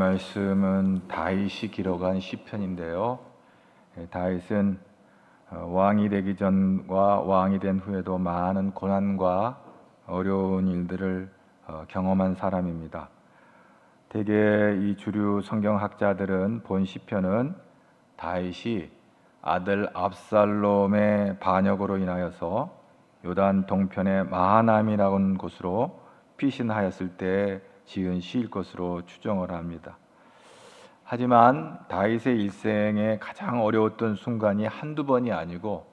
말씀은 다윗이 기록한 시편인데요. 다윗은 왕이 되기 전과 왕이 된 후에도 많은 고난과 어려운 일들을 경험한 사람입니다. 대개 이 주류 성경학자들은 본 시편은 다윗이 아들 압살롬의 반역으로 인하여서 요단 동편의 마하나임이라는 곳으로 피신하였을 때 지은 시일 것으로 추정을 합니다. 하지만 다윗의 일생에 가장 어려웠던 순간이 한두 번이 아니고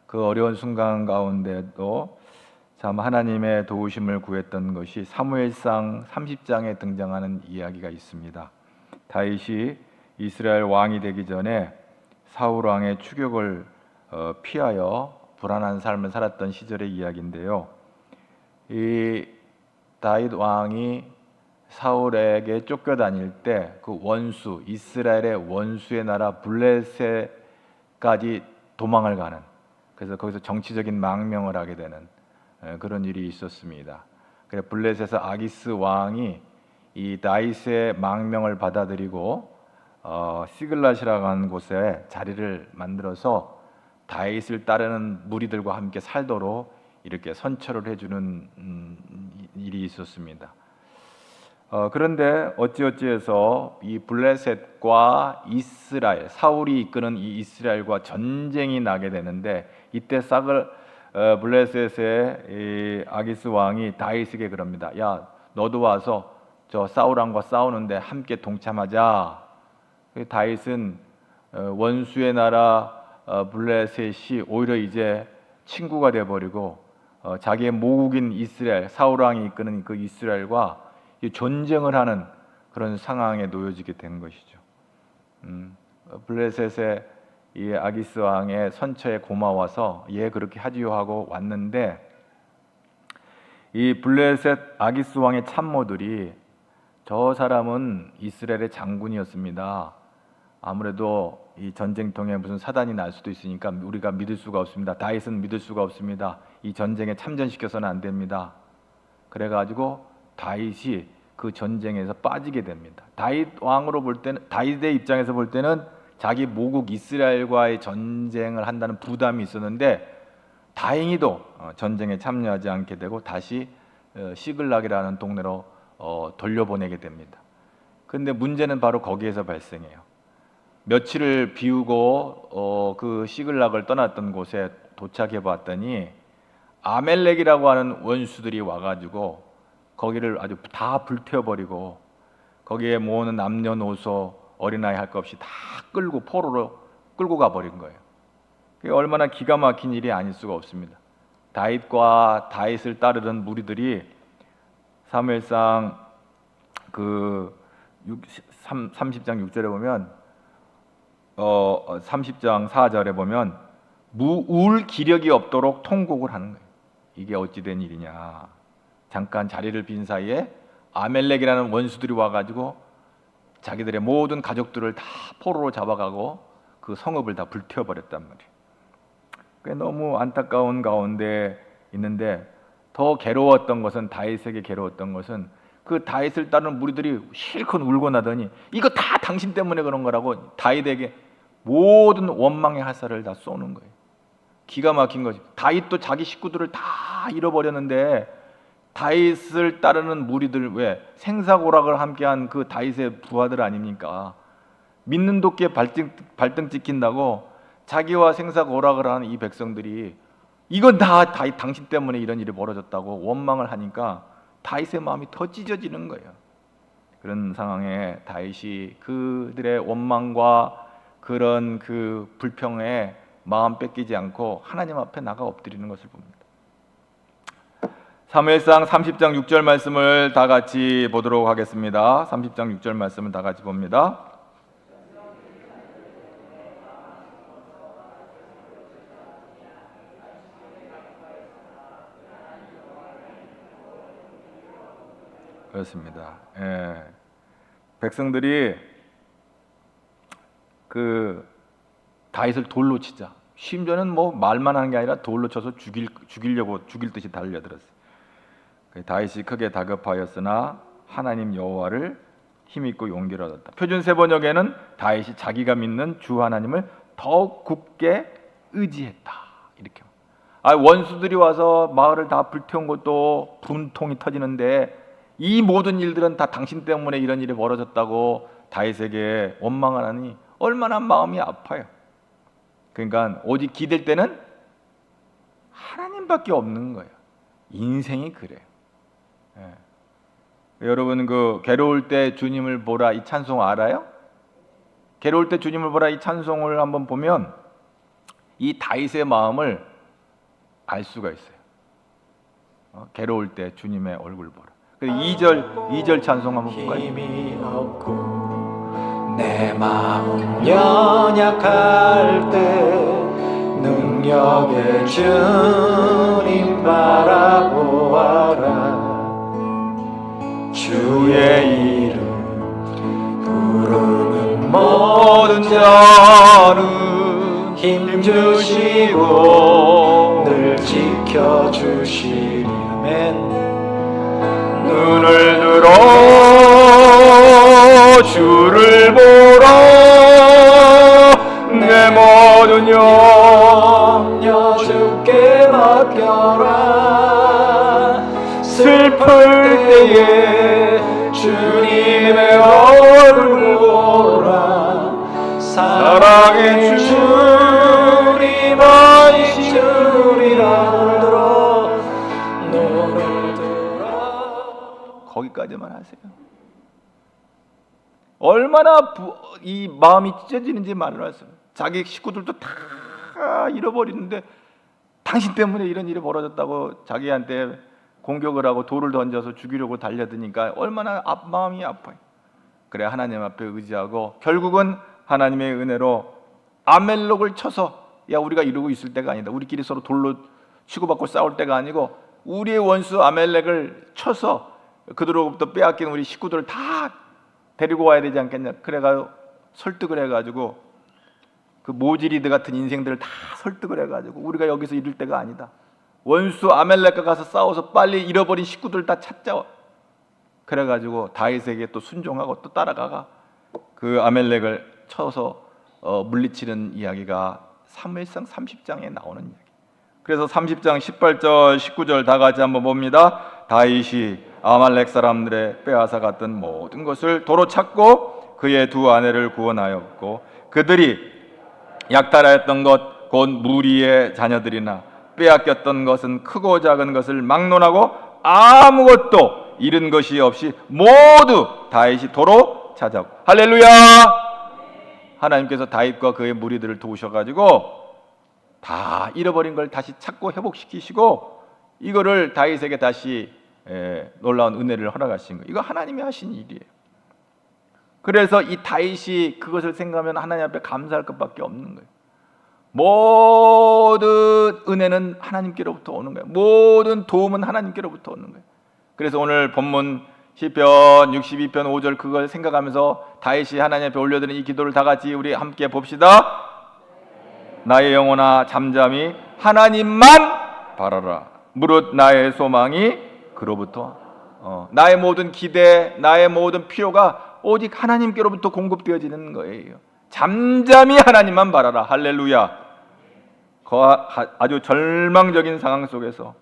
그 어려운 순간 가운데도 참 하나님의 도우심을 구했던 것이 사무엘상 30장에 등장하는 이야기가 있습니다. 다윗이 이스라엘 왕이 되기 전에 사울 왕의 추격을 피하여 불안한 삶을 살았던 시절의 이야기인데요. 이 다윗 왕이 사울에게 쫓겨다닐 때 그 원수, 이스라엘의 원수의 나라 블레셋까지 도망을 가는, 그래서 거기서 정치적인 망명을 하게 되는 그런 일이 있었습니다. 그래서 블레셋에서 아기스 왕이 이 다윗의 망명을 받아들이고 시글랏이라고 하는 곳에 자리를 만들어서 다윗을 따르는 무리들과 함께 살도록 이렇게 선처를 해주는 일이 있었습니다. 그런데 어찌어찌해서 이 블레셋과 이스라엘, 사울이 이끄는 이 이스라엘과 전쟁이 나게 되는데, 이때 블레셋의 이 아기스 왕이 다윗에게 그럽니다. 야, 너도 와서 저 사울 왕과 싸우는데 함께 동참하자. 다윗은 원수의 나라 블레셋이 오히려 이제 친구가 되어버리고 자기의 모국인 이스라엘, 사울 왕이 이끄는 그 이스라엘과 전쟁을 하는 그런 상황에 놓여지게 된 것이죠. 블레셋의 이 아기스 왕의 선처에 고마워서 그렇게 하지요 하고 왔는데, 이 블레셋 아기스 왕의 참모들이 저 사람은 이스라엘의 장군이었습니다. 아무래도 이 전쟁통에 무슨 사단이 날 수도 있으니까 우리가 믿을 수가 없습니다. 다윗은 믿을 수가 없습니다. 이 전쟁에 참전시켜서는 안 됩니다. 그래가지고 다윗이 그 전쟁에서 빠지게 됩니다. 다윗 왕으로 볼 때는, 다윗의 입장에서 볼 때는 자기 모국 이스라엘과의 전쟁을 한다는 부담이 있었는데, 다행히도 전쟁에 참여하지 않게 되고 다시 시글락이라는 동네로 돌려보내게 됩니다. 그런데 문제는 바로 거기에서 발생해요. 며칠을 비우고 그 시글락을 떠났던 곳에 도착해 봤더니 아멜렉이라고 하는 원수들이 와가지고 거기를 아주 다 불태워버리고 거기에 모으는 남녀노소 어린아이 할 것 없이 다 끌고 포로로 끌고 가버린 거예요. 그게 얼마나 기가 막힌 일이 아닐 수가 없습니다. 다윗과 다윗을 따르던 무리들이 사무엘상 그 30장 6절에 보면 30장 4절에 보면 무울 기력이 없도록 통곡을 하는 거예요. 이게 어찌된 일이냐. 잠깐 자리를 빈 사이에 아멜렉이라는 원수들이 와가지고 자기들의 모든 가족들을 다 포로로 잡아가고 그 성읍을 다 불태워버렸단 말이에요. 꽤 너무 안타까운 가운데 있는데, 더 괴로웠던 것은, 다윗에게 괴로웠던 것은 그 다윗을 따르는 무리들이 실컷 울고 나더니 이거 다 당신 때문에 그런 거라고 다윗에게 모든 원망의 화살을 다 쏘는 거예요. 기가 막힌 거지. 다윗도 자기 식구들을 다 잃어버렸는데 다윗을 따르는 무리들, 왜 생사고락을 함께한 그 다윗의 부하들 아닙니까? 믿는 도끼에 발등 찍힌다고 자기와 생사고락을 하는 이 백성들이 이건 다 다윗 당신 때문에 이런 일이 벌어졌다고 원망을 하니까 다윗의 마음이 더 찢어지는 거예요. 그런 상황에 다윗이 그들의 원망과 그런 그 불평에 마음 뺏기지 않고 하나님 앞에 나가 엎드리는 것을 봅니다. 사무엘상 30장 6절 말씀을 다 같이 보도록 하겠습니다. 30장 6절 말씀을 다 같이 봅니다. 그렇습니다. 백성들이 그 다윗을 돌로 치자. 심지어는 뭐 말만 하는 게 아니라 돌로 쳐서 죽일 듯이 달려들었어요. 다윗이 크게 다급하였으나 하나님 여호와를 힘있고 용기를 얻었다. 표준 세번역에는 다윗이 자기가 믿는 주 하나님을 더욱 굳게 의지했다. 이렇게. 원수들이 와서 마을을 다 불태운 것도 분통이 터지는데 이 모든 일들은 다 당신 때문에 이런 일이 벌어졌다고 다윗에게 원망하니 얼마나 마음이 아파요. 그러니까 오직 기댈 때는 하나님밖에 없는 거예요. 인생이 그래요. 여러분 그 괴로울 때 주님을 보라 이 찬송 알아요? 괴로울 때 주님을 보라 이 찬송을 한번 보면 이 다윗의 마음을 알 수가 있어요. 괴로울 때 주님의 얼굴 보라. 2절 찬송 한번 볼까요? 힘이 없고 내 마음 연약할 때 능력의 주님 바라보아라. 주의 이름 부르는 모든 자는 힘 주시고 늘 지켜주시리멘. 눈을 들어 주를 보라. 내 모든 염려 주께 맡겨라. 슬플 때에 주님의 얼굴 보라. 사랑의 주님 아이시리라. 눈을 들어. 거기까지만 하세요. 얼마나 이 마음이 찢어지는지 말을 하세요. 자기 식구들도 다 잃어버리는데 당신 때문에 이런 일이 벌어졌다고 자기한테 공격을 하고 돌을 던져서 죽이려고 달려드니까 얼마나 마음이 아파요. 그래 하나님 앞에 의지하고 결국은 하나님의 은혜로 아멜렉을 쳐서 야 우리가 이러고 있을 때가 아니다. 우리끼리 서로 돌로 치고받고 싸울 때가 아니고 우리의 원수 아멜렉을 쳐서 그들로부터 빼앗긴 우리 식구들을 다 데리고 와야 되지 않겠냐. 그래가지고 설득을 해가지고 그 모지리드 같은 인생들을 다 설득을 해가지고 우리가 여기서 이럴 때가 아니다. 원수 아멜렉과 가서 싸워서 빨리 잃어버린 식구들 다 찾자. 그래가지고 다윗에게 또 순종하고 또 따라가가 그 아멜렉을 쳐서 물리치는 이야기가 사무엘상 30장에 나오는 이야기. 그래서 30장 18절 19절 다 같이 한번 봅니다. 다윗이 아말렉 사람들의 빼앗아 갔던 모든 것을 도로 찾고 그의 두 아내를 구원하였고 그들이 약탈하였던 것 곧 무리의 자녀들이나 빼앗겼던 것은 크고 작은 것을 막론하고 아무것도 잃은 것이 없이 모두 다윗이 도로 찾았고. 할렐루야. 하나님께서 다윗과 그의 무리들을 도우셔가지고 다 잃어버린 걸 다시 찾고 회복시키시고 이거를 다윗에게 다시 놀라운 은혜를 허락하신 거예요. 이거 하나님이 하신 일이에요. 그래서 이 다윗이 그것을 생각하면 하나님 앞에 감사할 것밖에 없는 거예요. 모든 은혜는 하나님께로부터 오는 거예요. 모든 도움은 하나님께로부터 오는 거예요. 그래서 오늘 본문 시편 62편 5절 그걸 생각하면서 다윗이 하나님 앞에 올려드린 이 기도를 다 같이 우리 함께 봅시다. 나의 영혼아 잠잠히 하나님만 바라라. 무릇 나의 소망이 그로부터 나의 모든 기대, 나의 모든 필요가 오직 하나님께로부터 공급되어지는 거예요. 잠잠히 하나님만 바라라. 할렐루야. 아주 절망적인 상황 속에서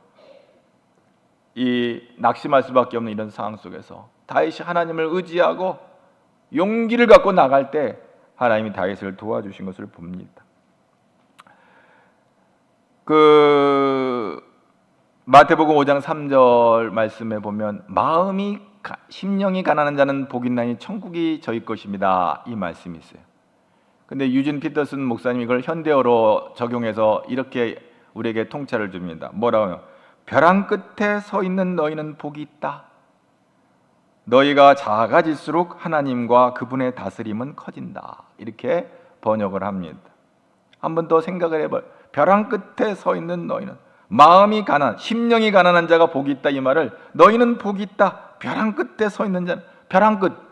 이 낙심할 수밖에 없는 이런 상황 속에서 다윗이 하나님을 의지하고 용기를 갖고 나갈 때 하나님이 다윗을 도와주신 것을 봅니다. 마태복음 5장 3절 말씀에 보면 심령이 가난한 자는 복이 있나니 천국이 저희 것입니다. 이 말씀이 있어요. 근데 유진 피터슨 목사님이 이걸 현대어로 적용해서 이렇게 우리에게 통찰을 줍니다. 뭐라고요? 벼랑 끝에 서 있는 너희는 복이 있다. 너희가 작아질수록 하나님과 그분의 다스림은 커진다. 이렇게 번역을 합니다. 한 번 더 생각을 해봐요. 벼랑 끝에 서 있는 너희는 심령이 가난한 자가 복이 있다. 이 말을 너희는 복이 있다. 벼랑 끝에 서 있는 자는 벼랑 끝.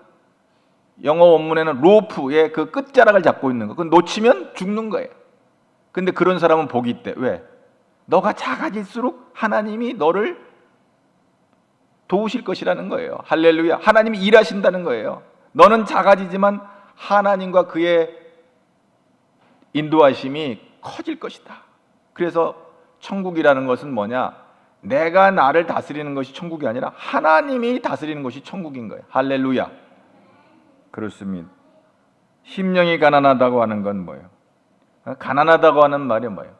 영어 원문에는 로프의 그 끝자락을 잡고 있는 거. 그건 놓치면 죽는 거예요. 근데 그런 사람은 복이 있대. 왜? 너가 작아질수록 하나님이 너를 도우실 것이라는 거예요. 할렐루야. 하나님이 일하신다는 거예요. 너는 작아지지만 하나님과 그의 인도하심이 커질 것이다. 그래서 천국이라는 것은 뭐냐? 내가 나를 다스리는 것이 천국이 아니라 하나님이 다스리는 것이 천국인 거예요. 할렐루야. 그렇습니다. 심령이 가난하다고 하는 건 뭐예요? 가난하다고 하는 말이 뭐예요?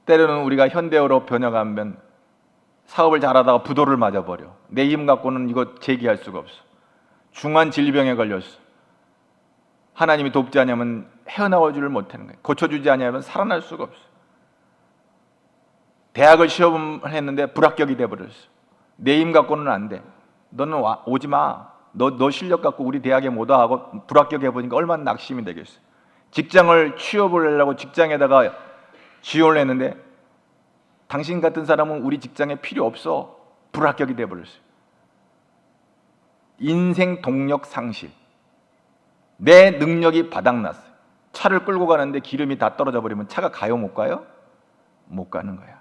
때로는 우리가 현대어로 번역하면 사업을 잘하다가 부도를 맞아버려. 내 힘 갖고는 이거 재기할 수가 없어. 중한 질병에 걸렸어. 하나님이 돕지 않으면 헤어나오지를 못하는 거예요. 고쳐주지 않으면 살아날 수가 없어. 대학을 시험을 했는데 불합격이 돼버렸어. 내 힘 갖고는 안 돼. 너는 오지 마. 너 실력 갖고 우리 대학에 못 와 하고 불합격해보니까 얼마나 낙심이 되겠어. 직장을 취업을 하려고 직장에다가 지원을 했는데 당신 같은 사람은 우리 직장에 필요 없어. 불합격이 돼버렸어요. 인생 동력 상실. 내 능력이 바닥났어요. 차를 끌고 가는데 기름이 다 떨어져 버리면 차가 가요 못 가요? 못 가는 거야.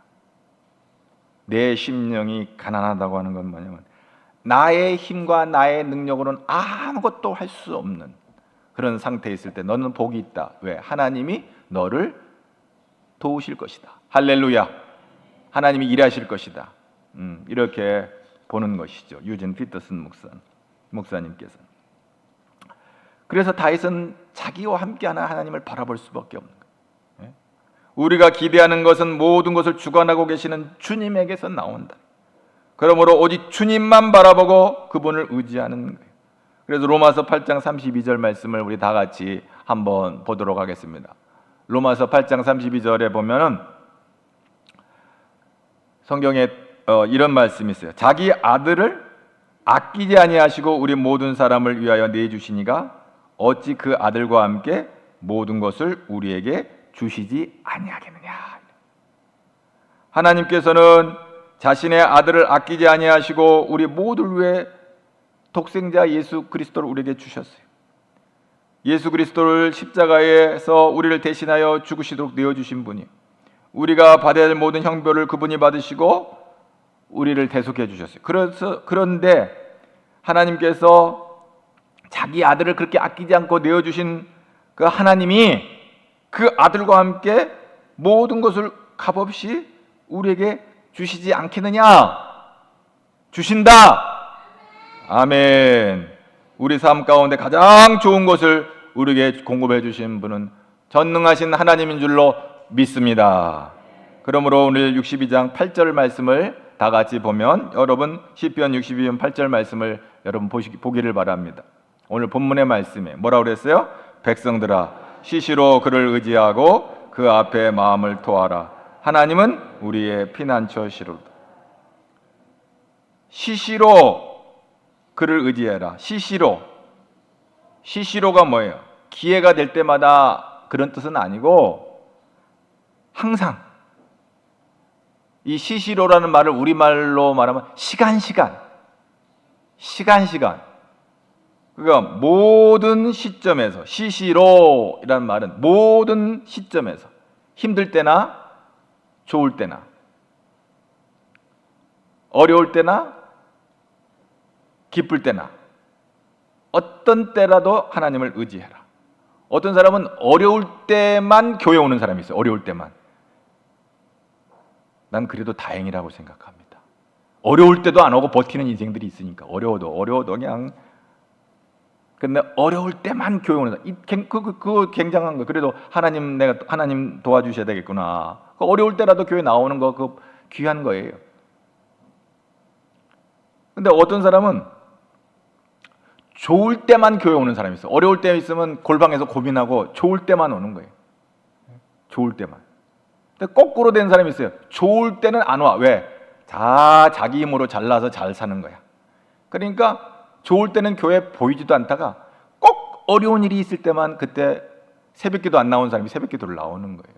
내 심령이 가난하다고 하는 건 뭐냐면 나의 힘과 나의 능력으로는 아무것도 할 수 없는 그런 상태에 있을 때 너는 복이 있다. 왜? 하나님이 너를 도우실 것이다. 할렐루야. 하나님이 일하실 것이다. 이렇게 보는 것이죠. 유진 피터슨 목사님께서. 그래서 다윗은 자기와 함께하는 하나님을 바라볼 수밖에 없는 거예요. 우리가 기대하는 것은 모든 것을 주관하고 계시는 주님에게서 나온다. 그러므로 오직 주님만 바라보고 그분을 의지하는 거예요. 그래서 로마서 8장 32절 말씀을 우리 다 같이 한번 보도록 하겠습니다. 로마서 8장 32절에 보면은 성경에 이런 말씀이 있어요. 자기 아들을 아끼지 아니하시고 우리 모든 사람을 위하여 내주시니가 어찌 그 아들과 함께 모든 것을 우리에게 주시지 아니하겠느냐. 하나님께서는 자신의 아들을 아끼지 아니하시고 우리 모두를 위해 독생자 예수 그리스도를 우리에게 주셨어요. 예수 그리스도를 십자가에서 우리를 대신하여 죽으시도록 내어주신 분이, 우리가 받아야 할 모든 형벌을 그분이 받으시고 우리를 대속해 주셨어요. 그런데 하나님께서 자기 아들을 그렇게 아끼지 않고 내어주신 그 하나님이 그 아들과 함께 모든 것을 값없이 우리에게 주시지 않겠느냐? 주신다. 아멘. 우리 삶 가운데 가장 좋은 것을 우리에게 공급해 주신 분은 전능하신 하나님인 줄로 믿습니다. 그러므로 오늘 62장 8절 말씀을 다 같이 보면, 여러분 시편 62편 8절 말씀을 여러분 보기를 바랍니다. 오늘 본문의 말씀에 뭐라고 그랬어요? 백성들아 시시로 그를 의지하고 그 앞에 마음을 토하라. 하나님은 우리의 피난처시로다. 시시로 그를 의지해라. 시시로가 뭐예요? 기회가 될 때마다 그런 뜻은 아니고 항상. 이 시시로라는 말을 우리말로 말하면 시간. 그러니까 모든 시점에서, 시시로라는 말은 모든 시점에서, 힘들 때나 좋을 때나 어려울 때나 기쁠 때나 어떤 때라도 하나님을 의지해라. 어떤 사람은 어려울 때만 교회 오는 사람이 있어요. 어려울 때만. 난 그래도 다행이라고 생각합니다. 어려울 때도 안 오고 버티는 인생들이 있으니까. 어려워도 그냥. 근데 어려울 때만 교회 오는 사람, 그거 굉장한 거예요. 그래도 하나님 도와주셔야 되겠구나. 어려울 때라도 교회 나오는 거 그거 귀한 거예요. 근데 어떤 사람은 좋을 때만 교회 오는 사람이 있어요. 어려울 때 있으면 골방에서 고민하고 좋을 때만 오는 거예요. 좋을 때만. 근데 거꾸로 된 사람이 있어요. 좋을 때는 안 와. 왜? 자기 힘으로 잘나서 잘 사는 거야. 그러니까 좋을 때는 교회 보이지도 않다가 꼭 어려운 일이 있을 때만 그때 새벽기도 안 나온 사람이 새벽기도를 나오는 거예요.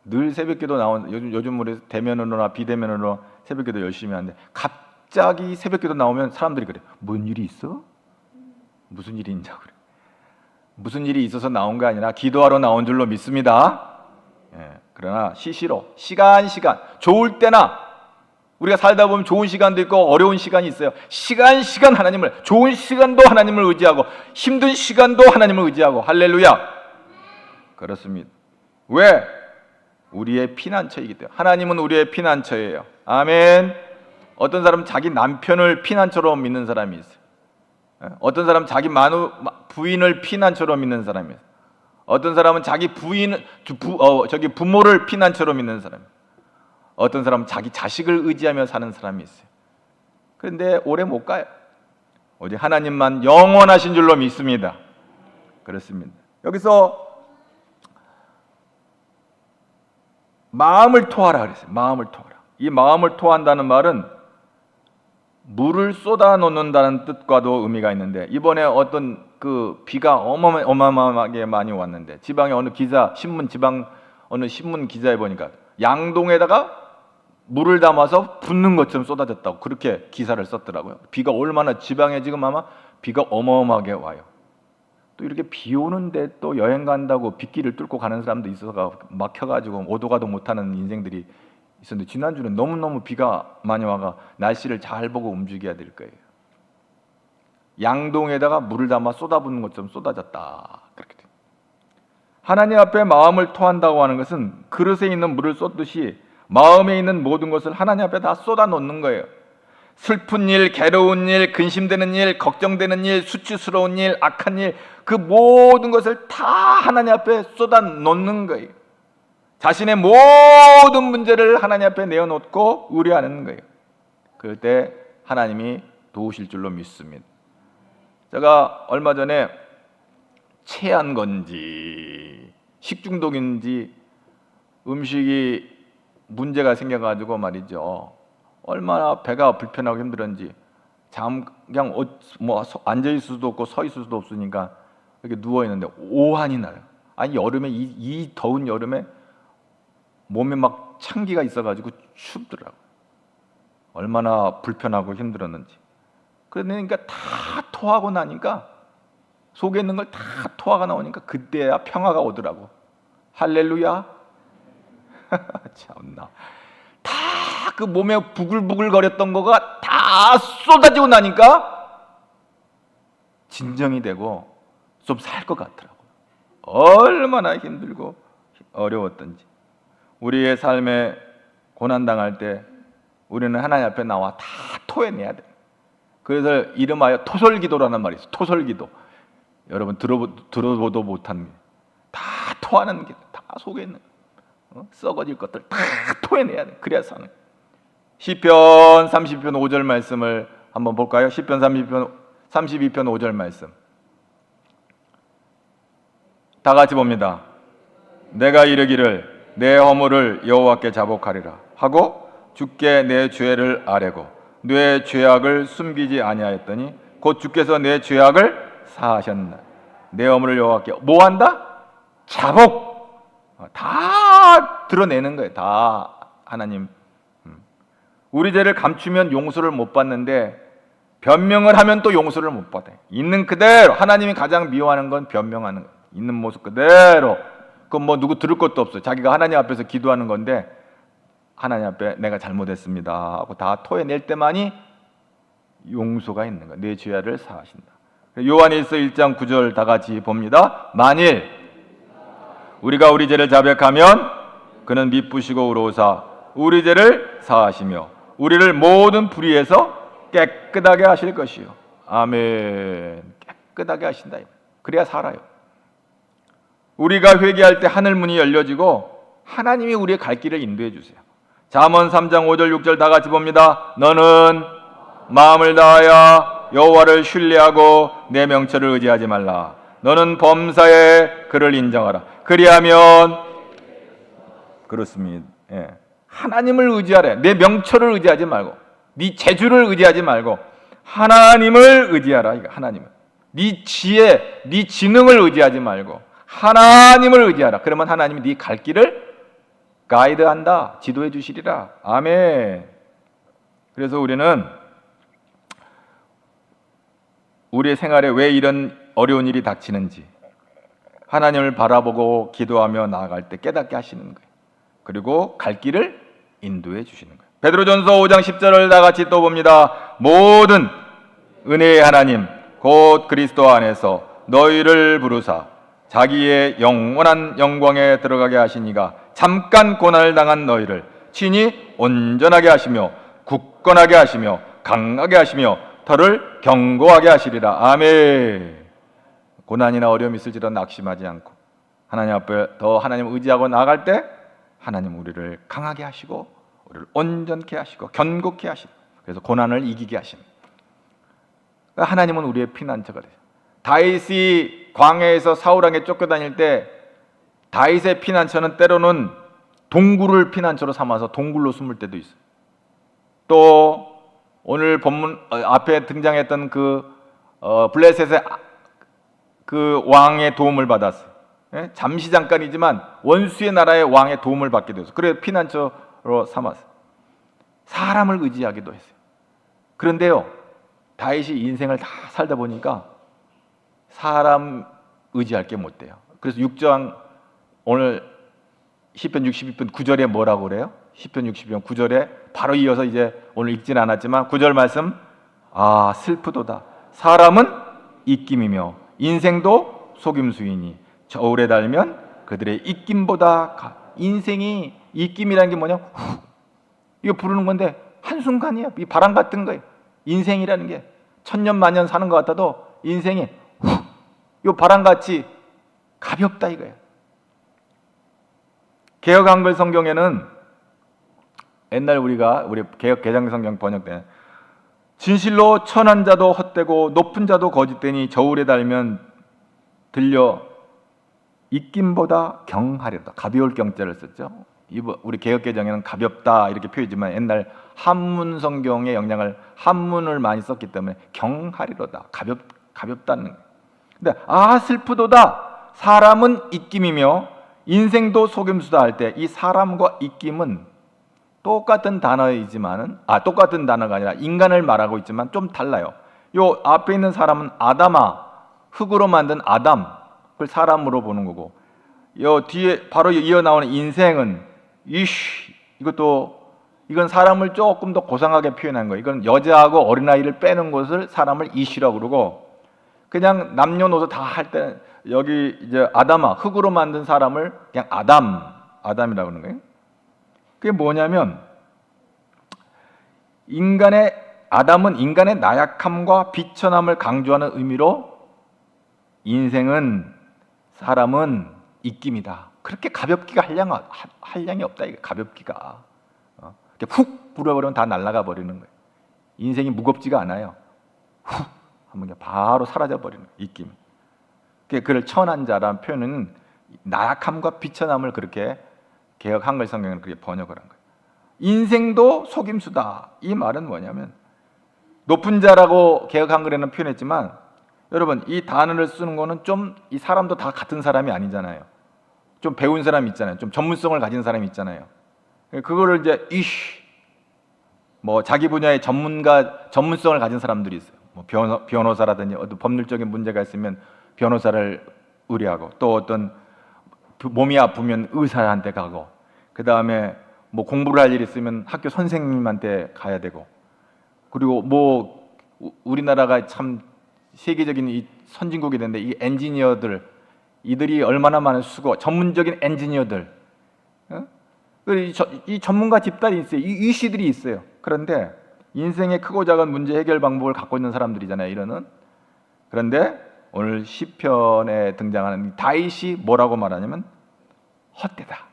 늘 새벽기도 요즘 우리 대면으로나 비대면으로 새벽기도 열심히 하는데 갑자기 새벽기도 나오면 사람들이 그래. 뭔 일이 있어? 무슨 일이 있냐고 그래. 무슨 일이 있어서 나온 게 아니라 기도하러 나온 줄로 믿습니다. 그러나 시시로 시간 좋을 때나 우리가 살다 보면 좋은 시간도 있고 어려운 시간이 있어요. 시간 하나님을, 좋은 시간도 하나님을 의지하고 힘든 시간도 하나님을 의지하고. 할렐루야. 그렇습니다. 왜? 우리의 피난처이기 때문에. 하나님은 우리의 피난처예요. 아멘. 어떤 사람은 자기 남편을 피난처로 믿는 사람이 있어요. 어떤 사람은 자기 부인을 피난처로 믿는 사람이 있어요. 어떤 사람은 자기 부모를 피난처로 믿는 사람이에요. 어떤 사람은 자기 자식을 의지하며 사는 사람이 있어요. 그런데 오래 못 가요. 오직 하나님만 영원하신 줄로 믿습니다. 그렇습니다. 여기서 마음을 토하라 그랬어요. 마음을 토하라. 이 마음을 토한다는 말은 물을 쏟아 놓는다는 뜻과도 의미가 있는데, 이번에 어떤 그 비가 어마어마하게 많이 왔는데 지방의 어느 신문 기사에 보니까 양동에다가 물을 담아서 붓는 것처럼 쏟아졌다고 그렇게 기사를 썼더라고요. 비가 얼마나, 지방에 지금 아마 비가 어마어마하게 와요. 또 이렇게 비 오는데 또 여행 간다고 빗길을 뚫고 가는 사람도 있어서 막혀가지고 오도 가도 못하는 인생들이 있었는데, 지난주는 너무너무 비가 많이 와가 날씨를 잘 보고 움직여야 될 거예요. 양동에다가 물을 담아 쏟아붓는 것처럼 쏟아졌다. 그렇게 돼요. 하나님 앞에 마음을 토한다고 하는 것은 그릇에 있는 물을 쏟듯이 마음에 있는 모든 것을 하나님 앞에 다 쏟아 놓는 거예요. 슬픈 일, 괴로운 일, 근심되는 일, 걱정되는 일, 수치스러운 일, 악한 일, 그 모든 것을 다 하나님 앞에 쏟아 놓는 거예요. 자신의 모든 문제를 하나님 앞에 내어놓고 의뢰하는 거예요. 그럴 때 하나님이 도우실 줄로 믿습니다. 제가 얼마 전에 체한 건지 식중독인지 음식이 문제가 생겨가지고 말이죠, 얼마나 배가 불편하고 힘들었는지 그냥 앉아있을 수도 없고 서 있을 수도 없으니까 이렇게 누워있는데 오한이 나요. 아니 여름에 이 더운 여름에 몸에 막 찬기가 있어가지고 춥더라고요. 얼마나 불편하고 힘들었는지. 그러니까 다 토하고 나니까, 속에 있는 걸 다 토하가 나오니까 그때야 평화가 오더라고. 할렐루야. 참나. 다 그 몸에 부글부글 거렸던 거가 다 쏟아지고 나니까 진정이 되고 좀 살 것 같더라고요. 얼마나 힘들고 어려웠던지. 우리의 삶에 고난당할 때 우리는 하나님 앞에 나와 다 토해내야 돼. 그래서 이름하여 토설기도라는 말이 있어요. 토설기도. 여러분 들어보도 못한 게 다 토하는 게 다 속에 있는 썩어질 것들 다 토해내야 돼. 그래야 사는. 시편 30편 5절 말씀을 한번 볼까요? 시편 32편 5절 말씀. 다 같이 봅니다. 내가 이르기를 내 허물을 여호와께 자복하리라 하고 주께 내 죄를 아뢰고 내 죄악을 숨기지 아니하였더니 곧 주께서 내 죄악을 사하셨나. 내 허물을 여호와께 뭐한다? 자복. 다 드러내는 거예요. 다 하나님. 우리 죄를 감추면 용서를 못 받는데 변명을 하면 또 용서를 못 받아요. 있는 그대로. 하나님이 가장 미워하는 건 변명하는 거예요. 있는 모습 그대로. 그건 뭐 누구 들을 것도 없어요. 자기가 하나님 앞에서 기도하는 건데 하나님 앞에 내가 잘못했습니다 하고 다 토해낼 때만이 용서가 있는 거예요. 내 죄를 사하신다. 요한일서 1장 9절 다 같이 봅니다. 만일 우리가 우리 죄를 자백하면 그는 미쁘시고 의로우사 우리 죄를 사하시며 우리를 모든 불의에서 깨끗하게 하실 것이요. 아멘. 깨끗하게 하신다. 그래야 살아요. 우리가 회개할 때 하늘 문이 열려지고 하나님이 우리의 갈 길을 인도해 주세요. 잠언 3장 5절 6절 다 같이 봅니다. 너는 마음을 다하여 여호와를 신뢰하고 내 명철을 의지하지 말라. 너는 범사에 그를 인정하라. 그리하면 그렇습니다. 예. 하나님을 의지하래. 내 명철을 의지하지 말고, 네 재주를 의지하지 말고 하나님을 의지하라. 이거 하나님을. 네 지혜, 네 지능을 의지하지 말고 하나님을 의지하라. 그러면 하나님이 네 갈 길을 가이드한다. 지도해 주시리라. 아멘. 그래서 우리는 우리의 생활에 왜 이런 어려운 일이 닥치는지 하나님을 바라보고 기도하며 나아갈 때 깨닫게 하시는 거예요. 그리고 갈 길을 인도해 주시는 거예요. 베드로전서 5장 10절을 다 같이 또 봅니다. 모든 은혜의 하나님 곧 그리스도 안에서 너희를 부르사 자기의 영원한 영광에 들어가게 하시니가 잠깐 고난을 당한 너희를 친히 온전하게 하시며 굳건하게 하시며 강하게 하시며 더를 견고하게 하시리라. 아멘. 고난이나 어려움이 있을지라도 낙심하지 않고 하나님 앞에 더 하나님 의지하고 나아갈 때 하나님 우리를 강하게 하시고 우리를 온전케 하시고 견고케 하시고 그래서 고난을 이기게 하십니다. 그러니까 하나님은 우리의 피난처가 되죠. 다윗이 광야에서 사울왕에 쫓겨다닐 때 다윗의 피난처는 때로는 동굴을 피난처로 삼아서 동굴로 숨을 때도 있어요. 또 오늘 본문 앞에 등장했던 그 블레셋의 그 왕의 도움을 받았어요. 예? 잠시 잠깐이지만 원수의 나라의 왕의 도움을 받게 되었어요. 그래서 피난처로 삼았어요. 사람을 의지하기도 했어요. 그런데요, 다윗이 인생을 다 살다 보니까 사람 의지할 게 못 돼요. 그래서 6장 오늘 시편 62편 9절에 뭐라고 그래요? 시편 62편 9절에 바로 이어서 이제 오늘 읽진 않았지만 9절 말씀, 아 슬프도다 사람은 입김이며 인생도 속임수이니 저울에 달면 그들의 입김보다 인생이 입김이라는 게 뭐냐? 이거 부르는 건데 한순간이에요. 이 바람 같은 거예요. 인생이라는 게 천년 만년 사는 것 같아도 인생이 이 바람같이 가볍다 이거예요. 개역 한글 성경에는 옛날 우리 개역 개정 성경 번역 때 진실로 천한 자도 헛되고 높은 자도 거짓되니 저울에 달면 들려 입김보다 경하려다. 가벼울 경자를 썼죠. 우리 개역 개정에는 가볍다 이렇게 표현이지만 옛날 한문 성경의 영향을 한문을 많이 썼기 때문에 경하리로다. 가볍다는 거예요. 근데 아 슬프도다 사람은 입김이며 인생도 속임수다 할 때 이 사람과 입김은 똑같은 단어이지만은 똑같은 단어가 아니라 인간을 말하고 있지만 좀 달라요. 요 앞에 있는 사람은 아담아, 흙으로 만든 아담, 그걸 사람으로 보는 거고, 요 뒤에 바로 이어 나오는 인생은 이건 사람을 조금 더 고상하게 표현한 거예요. 이건 여자하고 어린아이를 빼는 것을 사람을 이시라고 그러고, 그냥 남녀노소 다 할 때 여기 이제 아담아, 흙으로 만든 사람을 그냥 아담이라고 하는 거예요. 그게 뭐냐면 아담은 인간의 나약함과 비천함을 강조하는 의미로 인생은 사람은 입김이다. 그렇게 가볍기가 한량이 없다. 이게 가볍기가 이렇게 훅 불어버리면 다 날아가 버리는 거예요. 인생이 무겁지가 않아요. 훅 하면 바로 사라져 버리는 거예요. 입김. 그를 천한 자라는 표현은 나약함과 비천함을 그렇게 개역 한글 성경은 그렇게 번역을 한 거예요. 인생도 속임수다. 이 말은 뭐냐면 높은 자라고 개역 한글에는 표현했지만 여러분 이 단어를 쓰는 거는 좀 이 사람도 다 같은 사람이 아니잖아요. 좀 배운 사람이 있잖아요. 좀 전문성을 가진 사람이 있잖아요. 그거를 이제 자기 분야의 전문성을 가진 사람들이 있어요. 뭐 변호사라든지 어떤 법률적인 문제가 있으면 변호사를 의뢰하고 또 어떤 몸이 아프면 의사한테 가고 그 다음에 뭐 공부를 할 일이 있으면 학교 선생님한테 가야 되고 그리고 뭐 우리나라가 참 세계적인 이 선진국이 됐는데 이 엔지니어들 이들이 얼마나 많은 전문적인 엔지니어들 이 전문가 집단이 있어요. 이 씨들이 있어요. 그런데 인생의 크고 작은 문제 해결 방법을 갖고 있는 사람들이잖아요. 이러는. 그런데 오늘 시편에 등장하는 다윗이 뭐라고 말하냐면 헛되다.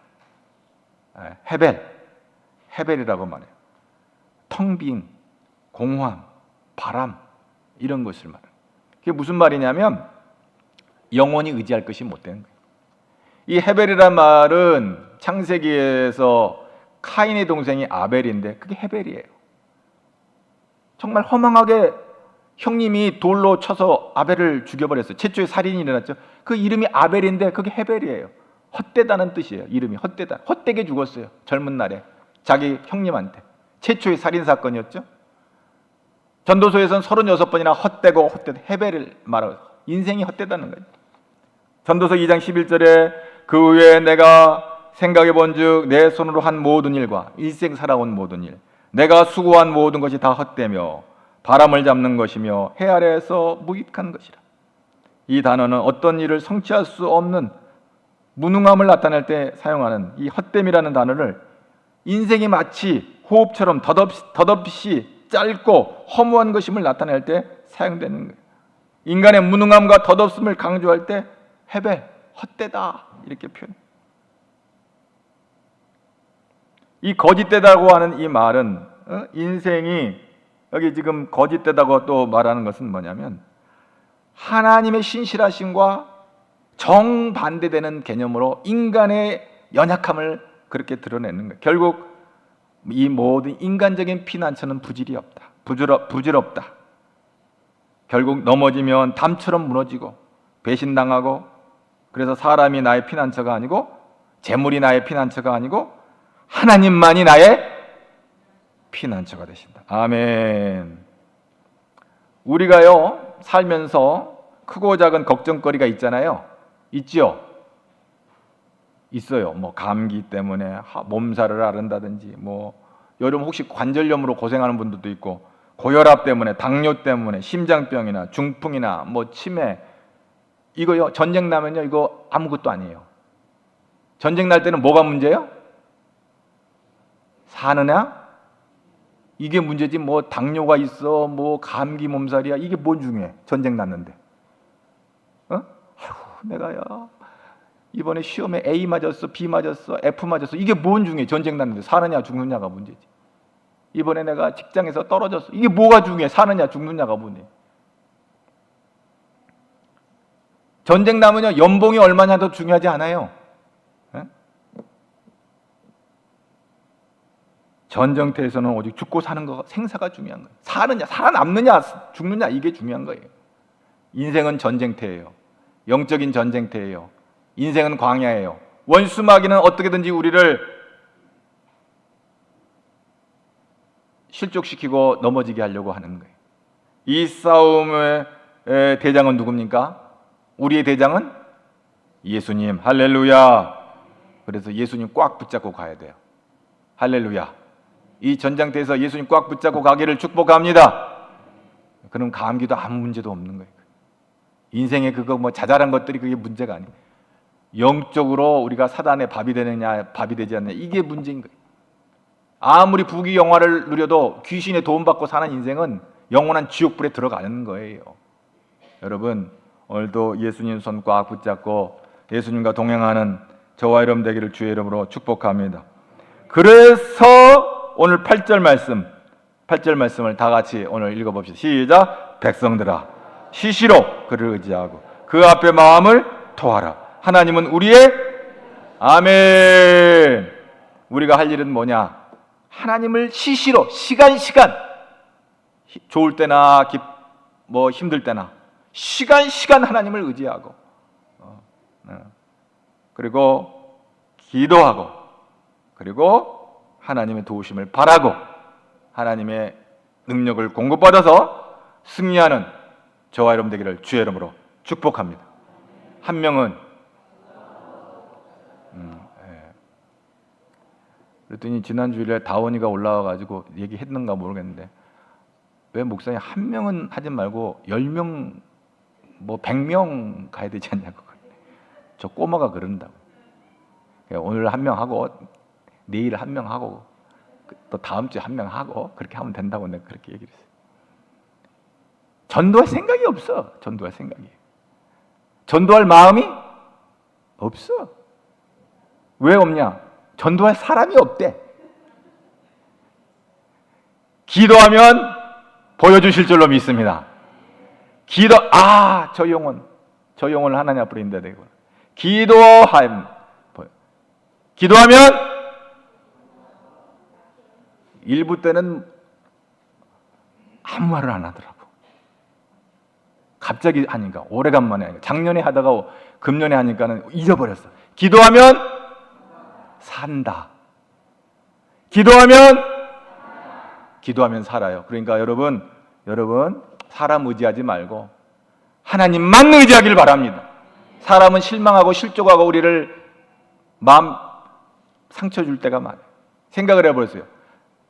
헤벨이라고 말해요. 텅 빈 공허함, 바람 이런 것을 말해요. 그게 무슨 말이냐면 영원히 의지할 것이 못 되는 거예요. 이 헤벨이란 말은 창세기에서 카인의 동생이 아벨인데 그게 헤벨이에요. 정말 허망하게 형님이 돌로 쳐서 아벨을 죽여버렸어요. 최초의 살인이 일어났죠. 그 이름이 아벨인데 그게 헤벨이에요. 헛되다는 뜻이에요. 이름이 헛되다. 헛되게 죽었어요. 젊은 날에 자기 형님한테. 최초의 살인 사건이었죠. 전도서에서는 36번이나 헛되고 헤벨을 말하고 인생이 헛되다는 거예요. 전도서 2장 11절에 그 후에 내가 생각해 본즉 내 손으로 한 모든 일과 일생 살아온 모든 일 내가 수고한 모든 것이 다 헛되며 바람을 잡는 것이며 해 아래에서 무익한 것이라. 이 단어는 어떤 일을 성취할 수 없는 무능함을 나타낼 때 사용하는 이 헛됨이라는 단어를 인생이 마치 호흡처럼 덧없이 짧고 허무한 것임을 나타낼 때 사용되는 거예요. 인간의 무능함과 덧없음을 강조할 때 헤벨, 헛되다 이렇게 표현해요. 이 거짓되다고 하는 이 말은 인생이 여기 지금 거짓되다고 또 말하는 것은 뭐냐면 하나님의 신실하심과 정반대되는 개념으로 인간의 연약함을 그렇게 드러내는 거예요. 결국 이 모든 인간적인 피난처는 부질이 없다. 부질없다. 결국 넘어지면 담처럼 무너지고 배신당하고, 그래서 사람이 나의 피난처가 아니고 재물이 나의 피난처가 아니고 하나님만이 나의 피난처가 되신다. 아멘. 우리가요 살면서 크고 작은 걱정거리가 있잖아요. 있죠? 있어요. 뭐 감기 때문에 몸살을 앓는다든지, 뭐 여름 혹시 관절염으로 고생하는 분들도 있고, 고혈압 때문에, 당뇨 때문에, 심장병이나 중풍이나 뭐 치매, 이거요 전쟁 나면요 이거 아무것도 아니에요. 전쟁 날 때는 뭐가 문제예요? 사느냐? 이게 문제지. 뭐 당뇨가 있어, 뭐 감기 몸살이야, 이게 뭔 중요해? 전쟁 났는데. 아휴, 내가야 이번에 시험에 A 맞았어, B 맞았어, F 맞았어, 이게 뭔 중요해? 전쟁 났는데. 사느냐 죽느냐가 문제지. 이번에 내가 직장에서 떨어졌어, 이게 뭐가 중요해? 사느냐 죽느냐가 문제. 전쟁 나면요 연봉이 얼마냐도 중요하지 않아요. 에? 전쟁터에서는 오직 죽고 사는 거, 생사가 중요한 거예요. 사느냐, 살아남느냐, 죽느냐, 이게 중요한 거예요. 인생은 전쟁터예요. 영적인 전쟁터예요. 인생은 광야예요. 원수 마귀는 어떻게든지 우리를 실족시키고 넘어지게 하려고 하는 거예요. 이 싸움의 대장은 누굽니까? 우리의 대장은 예수님. 할렐루야. 그래서 예수님 꽉 붙잡고 가야 돼요. 할렐루야. 이 전장터에서 예수님 꽉 붙잡고 가기를 축복합니다. 그럼 감기도 아무 문제도 없는 거예요. 인생에 그거 뭐 자잘한 것들이 그게 문제가 아니에요. 영적으로 우리가 사단의 밥이 되느냐 밥이 되지 않느냐, 이게 문제인 거예요. 아무리 부귀 영화를 누려도 귀신의 도움받고 사는 인생은 영원한 지옥불에 들어가는 거예요. 여러분, 오늘도 예수님 손 꽉 붙잡고 예수님과 동행하는 저와 여러분 되기를 주의 이름으로 축복합니다. 그래서 오늘 8절 말씀을 다 같이 오늘 읽어봅시다. 시작. 백성들아, 시시로 그를 의지하고 그 앞에 마음을 토하라. 하나님은 우리의 아멘. 우리가 할 일은 뭐냐? 하나님을 시시로, 시간 좋을 때나 뭐 힘들 때나 시간 하나님을 의지하고, 그리고 기도하고, 그리고 하나님의 도우심을 바라고 하나님의 능력을 공급받아서 승리하는 저와 여러분 되기를 주의 이름으로 축복합니다. 한 명은 그랬더니 지난주일에 다원이가 올라와가지고 얘기했는가 모르겠는데, 왜 목사님 한 명은 하지 말고 10명 뭐 100명 가야 되지 않냐고. 저 꼬마가 그런다고. 오늘 한 명 하고 내일 한 명 하고 또 다음 주에 한 명 하고 그렇게 하면 된다고 내가 그렇게 얘기를 했어요. 전도할 생각이 없어. 전도할 마음이 없어. 왜 없냐? 전도할 사람이 없대. 기도하면 보여주실 줄로 믿습니다. 저 영혼을 하나님 앞으로 인도해야 되고, 기도하면 일부 때는 아무 말을 안 하더라고. 갑자기 하니까, 오래간만에 하니까, 작년에 하다가 금년에 하니까는 잊어버렸어. 기도하면 산다. 기도하면 살아요. 그러니까 여러분 사람 의지하지 말고 하나님만 의지하길 바랍니다. 사람은 실망하고 실족하고 우리를 마음 상처 줄 때가 많아요. 생각을 해보세요.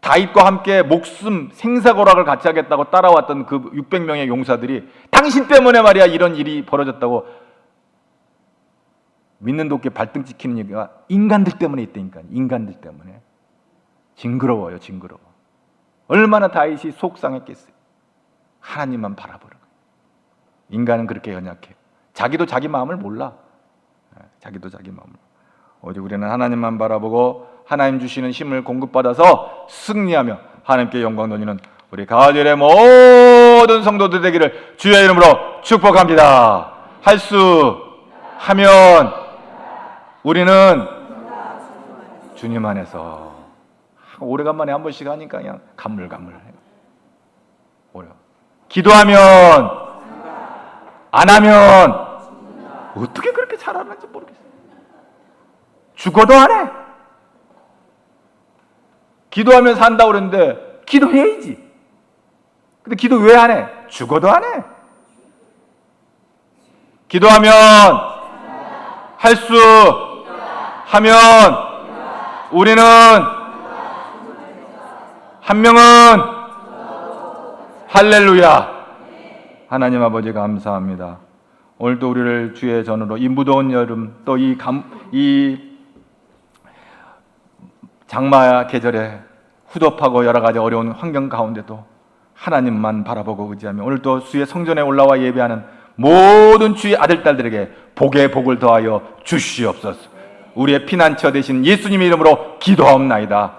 다윗과 함께 목숨 생사고락을 같이 하겠다고 따라왔던 그 600명의 용사들이 당신 때문에 말이야 이런 일이 벌어졌다고 믿는 도끼 발등 찍히는 얘기가 인간들 때문에 있다니까. 인간들 때문에. 징그러워요. 징그러워. 얼마나 다윗이 속상했겠어요. 하나님만 바라보는 거예요. 인간은 그렇게 연약해요. 자기도 자기 마음을 몰라. 자기도 자기 마음을. 오직 우리는 하나님만 바라보고 하나님 주시는 힘을 공급받아서 승리하며 하나님께 영광 돌리는 우리 가을의 모든 성도들 되기를 주의 이름으로 축복합니다. 할 수 하면 우리는 주님 안에서 오래간만에 한 번씩 하니까 그냥 가물가물해요. 기도하면 안 하면 어떻게 그렇게 잘하는지 모르겠어요. 죽어도 안 해. 기도하면 산다고 그러는데 기도해야지. 근데 기도 왜 안 해? 죽어도 안 해. 기도하면 할 수 하면 우리는 한 명은 할렐루야. 하나님 아버지 감사합니다. 오늘도 우리를 주의 전으로 이 무더운 여름 또 이 장마 계절에 후덥하고 여러 가지 어려운 환경 가운데도 하나님만 바라보고 의지하며 오늘도 주의 성전에 올라와 예배하는 모든 주의 아들 딸들에게 복에 복을 더하여 주시옵소서. 우리의 피난처 되신 예수님의 이름으로 기도하옵나이다.